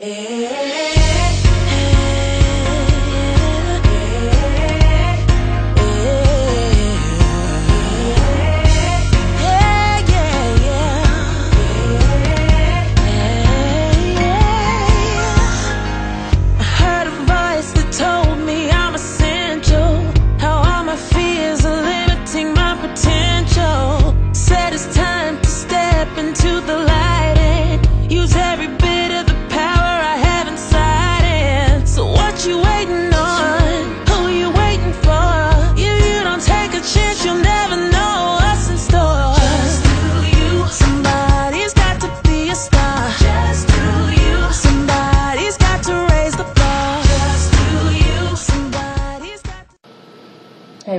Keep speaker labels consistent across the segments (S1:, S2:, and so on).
S1: Hey,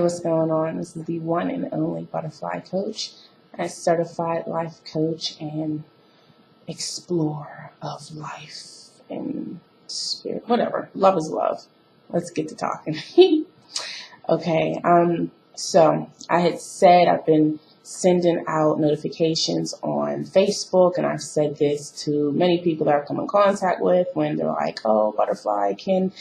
S1: what's going on? This is the one and only ButterFlyy coach, a certified life coach and explorer of life and spirit, whatever. Love is love. Let's get to talking. Okay, so I had said I've been sending out notifications on Facebook, and I've said this to many people that I've come in contact with when they're like, oh, ButterFlyy, can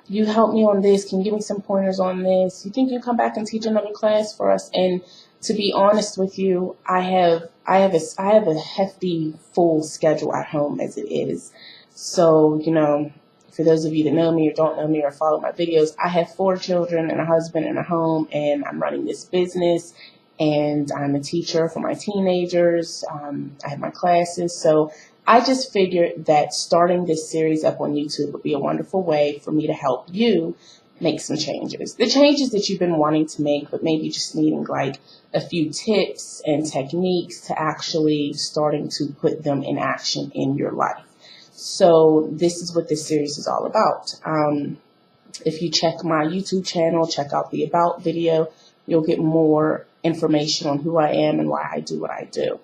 S1: you help me on this? Can you give me some pointers on this? You think you can come back and teach another class for us? And to be honest with you, I have a hefty full schedule at home as it is. So, you know, for those of you that know me or don't know me or follow my videos, I have 4 children and a husband and a home, and I'm running this business, and I'm a teacher for my teenagers. I have my classes. So I just figured that starting this series up on YouTube would be a wonderful way for me to help you make some changes. The changes that you've been wanting to make, but maybe just needing like a few tips and techniques to actually starting to put them in action in your life. So this is what this series is all about. If you check my YouTube channel, check out the About video, you'll get more information on who I am and why I do what I do.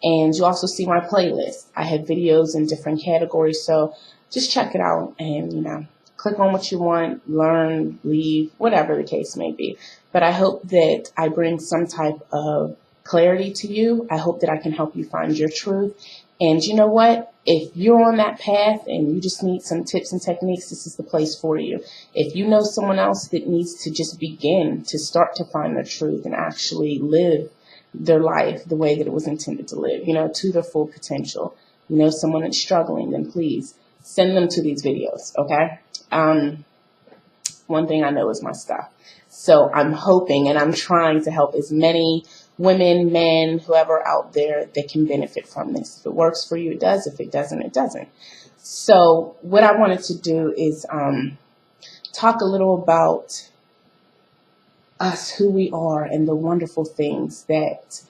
S1: And you also see my playlist. I have videos in different categories, so just check it out and, you know, click on what you want, learn, leave, whatever the case may be. But I hope that I bring some type of clarity to you. I hope that I can help you find your truth. And you know what? If you're on that path and you just need some tips and techniques, this is the place for you. If you know someone else that needs to just begin to start to find their truth and actually live their life the way that it was intended to live, you know, to their full potential, you know, someone that's struggling, then please send them to these videos, okay? One thing I know is my stuff. So I'm hoping and I'm trying to help as many women, men, whoever out there that can benefit from this. If it works for you, it does. If it doesn't, it doesn't. So what I wanted to do is talk a little about us, who we are, and the wonderful things that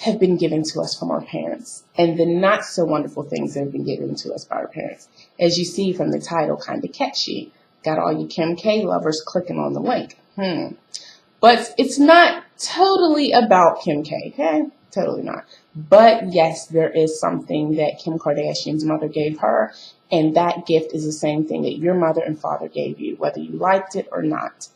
S1: have been given to us from our parents, and the not so wonderful things that have been given to us by our parents. As you see from the title, kind of catchy. Got all you Kim K lovers clicking on the link. But it's not totally about Kim K, okay? Totally not. But yes, there is something that Kim Kardashian's mother gave her, and that gift is the same thing that your mother and father gave you, whether you liked it or not.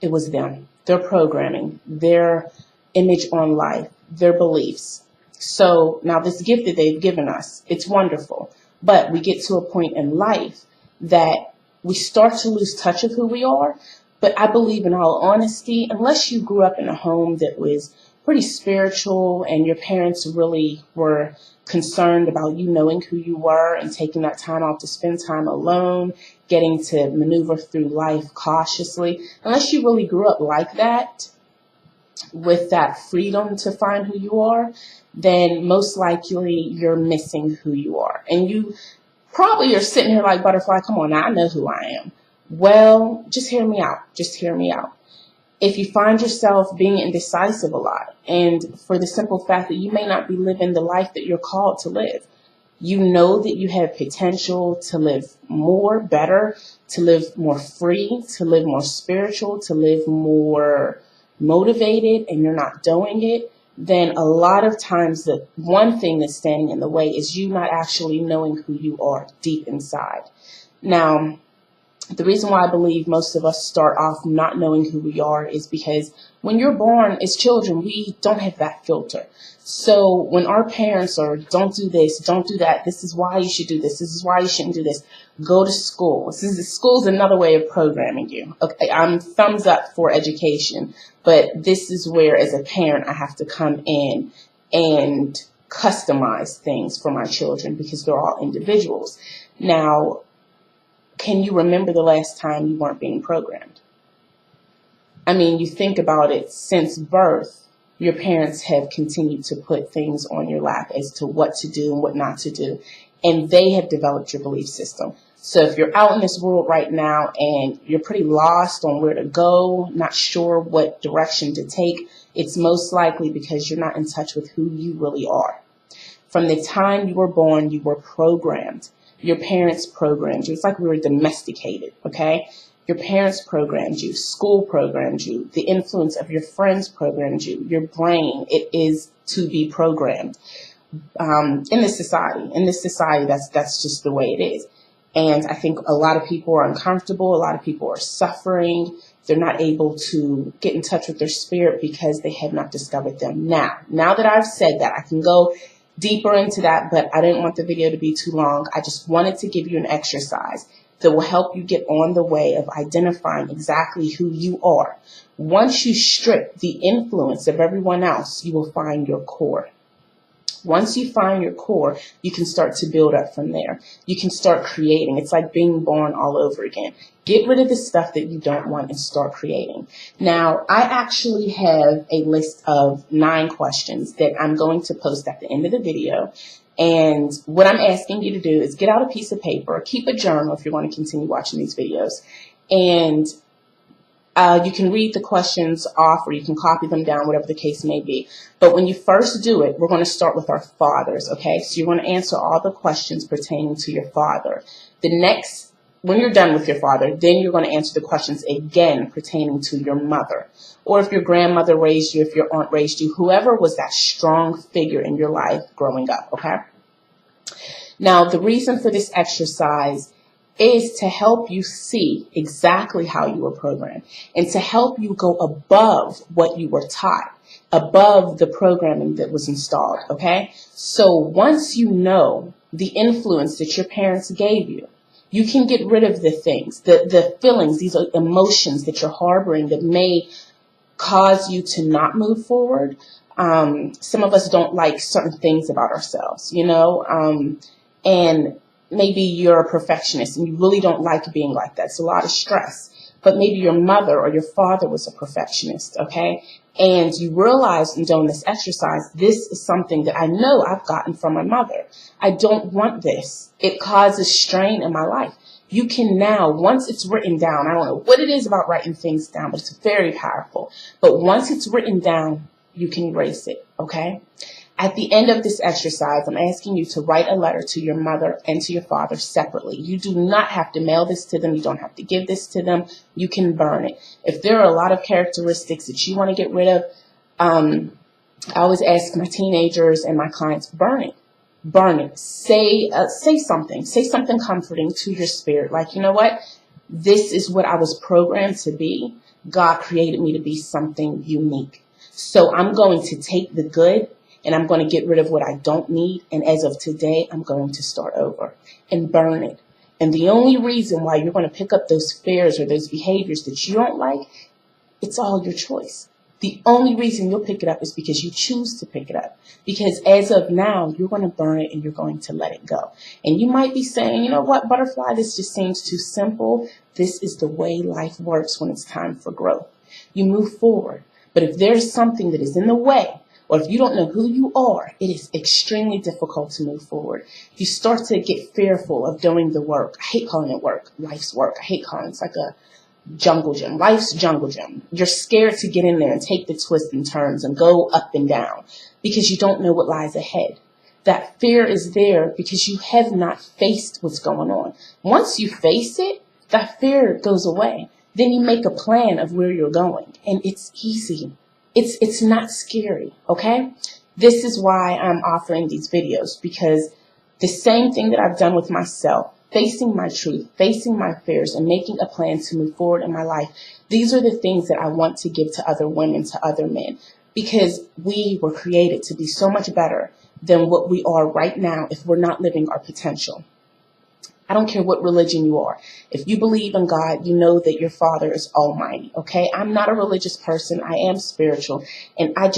S1: It was them, their programming, their image on life, their beliefs. So now this gift that they've given us, it's wonderful. But we get to a point in life that we start to lose touch of who we are. But I believe, in all honesty, unless you grew up in a home that was pretty spiritual and your parents really were concerned about you knowing who you were and taking that time off to spend time alone, getting to maneuver through life cautiously, unless you really grew up like that, with that freedom to find who you are, then most likely you're missing who you are. And you probably are sitting here like, ButterFlyy, come on now, I know who I am. Well, just hear me out. Just hear me out. If you find yourself being indecisive a lot, and for the simple fact that you may not be living the life that you're called to live, you know that you have potential to live more, better, to live more free, to live more spiritual, to live more motivated, and you're not doing it, then a lot of times the one thing that's standing in the way is you not actually knowing who you are deep inside. Now, The reason why I believe most of us start off not knowing who we are is because when you're born as children, we don't have that filter. So when our parents are, don't do this, don't do that, this is why you should do this is why you shouldn't do this, go to school. School's another way of programming you. Okay, I'm thumbs up for education, but this is where, as a parent, I have to come in and customize things for my children because they're all individuals. Now, can you remember the last time you weren't being programmed? I mean, you think about it, since birth, your parents have continued to put things on your lap as to what to do and what not to do, and they have developed your belief system. So if you're out in this world right now and you're pretty lost on where to go, not sure what direction to take, it's most likely because you're not in touch with who you really are. From the time you were born, you were programmed. Your parents programmed you. It's like we were domesticated, okay? Your parents programmed you. School programmed you. The influence of your friends programmed you. Your brain, it is to be programmed. In this society, that's just the way it is. And I think a lot of people are uncomfortable. A lot of people are suffering. They're not able to get in touch with their spirit because they have not discovered them. Now that I've said that, I can go deeper into that, but I didn't want the video to be too long. I just wanted to give you an exercise that will help you get on the way of identifying exactly who you are. Once you strip the influence of everyone else, you will find your core. Once you find your core, you can start to build up from there. You can start creating. It's like being born all over again. Get rid of the stuff that you don't want and start creating. Now, I actually have a list of 9 questions that I'm going to post at the end of the video. And what I'm asking you to do is get out a piece of paper, keep a journal if you want to continue watching these videos, and you can read the questions off or you can copy them down, whatever the case may be. But when you first do it, we're going to start with our fathers, okay? So you're going to answer all the questions pertaining to your father. When you're done with your father, then you're going to answer the questions again pertaining to your mother. Or if your grandmother raised you, if your aunt raised you, whoever was that strong figure in your life growing up, okay? Now, the reason for this exercise is to help you see exactly how you were programmed and to help you go above what you were taught, above the programming that was installed, okay? So once you know the influence that your parents gave you, you can get rid of the things, the feelings, these are emotions that you're harboring that may cause you to not move forward. Some of us don't like certain things about ourselves, you know, and maybe you're a perfectionist and you really don't like being like that. It's a lot of stress. But maybe your mother or your father was a perfectionist, okay? And you realize in doing this exercise, this is something that I know I've gotten from my mother. I don't want this. It causes strain in my life. You can now, once it's written down, I don't know what it is about writing things down, but it's very powerful. But once it's written down, you can erase it, okay? At the end of this exercise, I'm asking you to write a letter to your mother and to your father separately. You do not have to mail this to them. You don't have to give this to them. You can burn it. If there are a lot of characteristics that you want to get rid of, I always ask my teenagers and my clients, burn it. Burn it. Say something. Say something comforting to your spirit. Like, you know what? This is what I was programmed to be. God created me to be something unique. So I'm going to take the good and I'm going to get rid of what I don't need. And as of today, I'm going to start over and burn it. And the only reason why you're going to pick up those fears or those behaviors that you don't like, it's all your choice. The only reason you'll pick it up is because you choose to pick it up. Because as of now, you're going to burn it and you're going to let it go. And you might be saying, you know what, ButterFlyy, this just seems too simple. This is the way life works when it's time for growth. You move forward. But if there's something that is in the way, or if you don't know who you are, it is extremely difficult to move forward. You start to get fearful of doing the work. I hate calling it work. Life's work. I hate calling it. It's like a jungle gym. Life's jungle gym. You're scared to get in there and take the twists and turns and go up and down because you don't know what lies ahead. That fear is there because you have not faced what's going on. Once you face it, that fear goes away. Then you make a plan of where you're going, and it's easy. It's not scary, okay? This is why I'm offering these videos, because the same thing that I've done with myself, facing my truth, facing my fears, and making a plan to move forward in my life. These are the things that I want to give to other women, to other men, because we were created to be so much better than what we are right now if we're not living our potential. I don't care what religion you are. If you believe in God, you know that your Father is almighty, okay? I'm not a religious person. I am spiritual. And I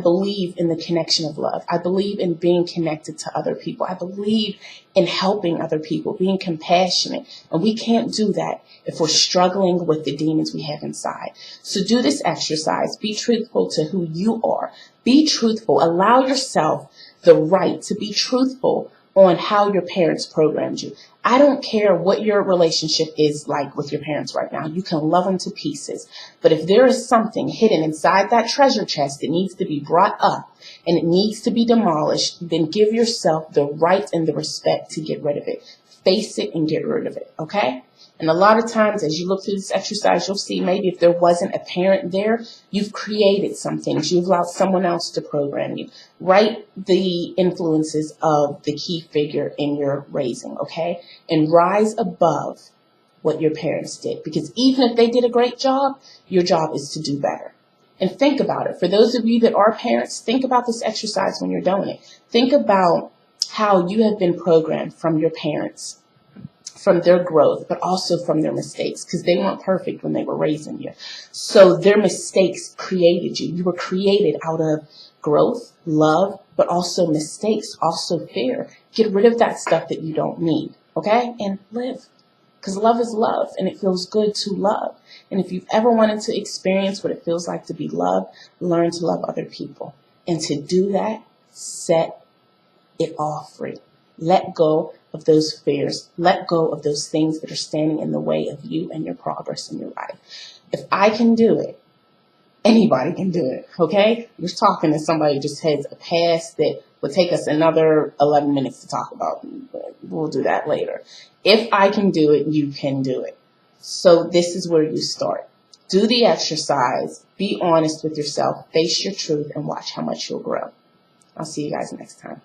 S1: believe in the connection of love. I believe in being connected to other people. I believe in helping other people, being compassionate. And we can't do that if we're struggling with the demons we have inside. So do this exercise. Be truthful to who you are. Be truthful. Allow yourself the right to be truthful on how your parents programmed you. I don't care what your relationship is like with your parents right now. You can love them to pieces. But if there is something hidden inside that treasure chest that needs to be brought up and it needs to be demolished, then give yourself the right and the respect to get rid of it. Face it and get rid of it, okay? And a lot of times as you look through this exercise, you'll see maybe if there wasn't a parent there, you've created some things. You've allowed someone else to program you. Write the influences of the key figure in your raising, okay? And rise above what your parents did. Because even if they did a great job, your job is to do better. And think about it. For those of you that are parents, think about this exercise when you're doing it. Think about how you have been programmed from your parents, from their growth, but also from their mistakes, because they weren't perfect when they were raising you. So their mistakes created you. You were created out of growth, love, but also mistakes, also fear. Get rid of that stuff that you don't need, okay? And live, because love is love, and it feels good to love. And if you've ever wanted to experience what it feels like to be loved, learn to love other people. And to do that, set it all free. Let go of those fears. Let go of those things that are standing in the way of you and your progress in your life. If I can do it, anybody can do it, okay? You're talking to somebody who just has a past that would take us another 11 minutes to talk about, but we'll do that later. If I can do it, you can do it. So this is where you start. Do the exercise. Be honest with yourself. Face your truth and watch how much you'll grow. I'll see you guys next time.